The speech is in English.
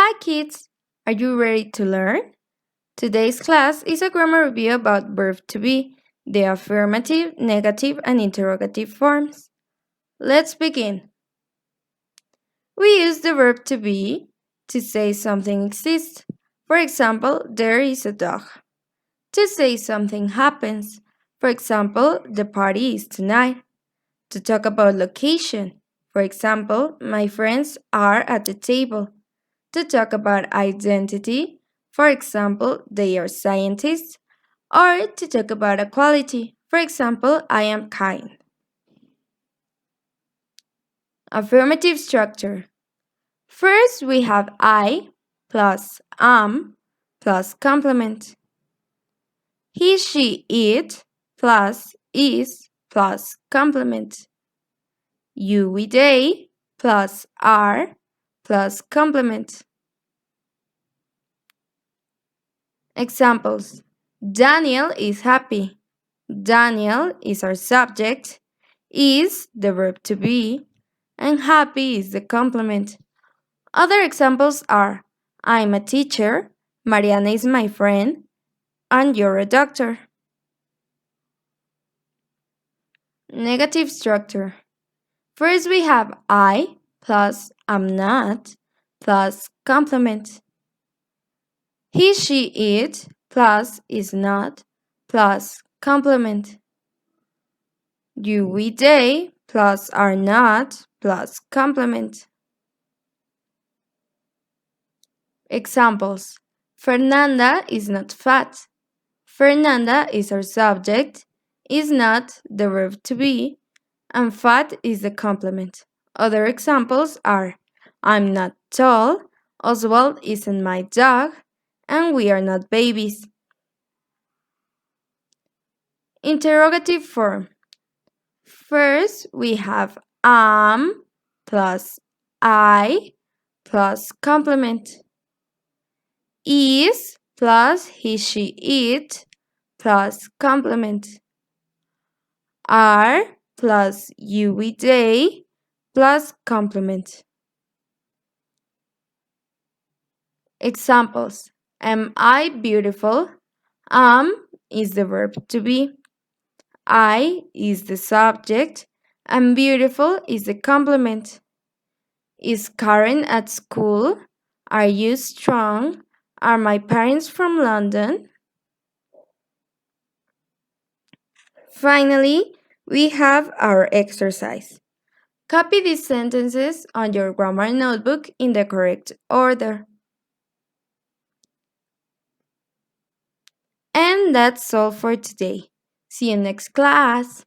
Hi kids! Are you ready to learn? Today's class is a grammar review about verb to be, the affirmative, negative, and interrogative forms. Let's begin. We use the verb to be to say something exists. For example, there is a dog. To say something happens. For example, the party is tonight. To talk about location. For example, my friends are at the table. To talk about identity, for example, they are scientists, or to talk about equality, for example, I am kind. Affirmative structure. First, we have I plus am plus complement. He, she, it plus is plus complement. You, we, they plus are plus complement. Examples. Daniel is happy. Daniel is our subject, is the verb to be, and happy is the complement. Other examples are I'm a teacher, Mariana is my friend, and you're a doctor. Negative structure. First we have I plus am not plus complement. He, she, it plus is not plus complement. You, we, they plus are not plus complement. Examples. Fernanda is not fat. Fernanda is our subject, is not the verb to be, and fat is the complement. Other examples are I'm not tall, Oswald isn't my dog, and we are not babies. Interrogative form. First, we have am plus I plus complement. Is plus he, she, it plus complement. Are plus you, we, they plus complement. Examples. Am I beautiful? Am is the verb to be. I is the subject and beautiful is the complement. Is Karen at school? Are you strong? Are my parents from London? Finally, we have our exercise. Copy these sentences on your grammar notebook in the correct order. And that's all for today. See you next class.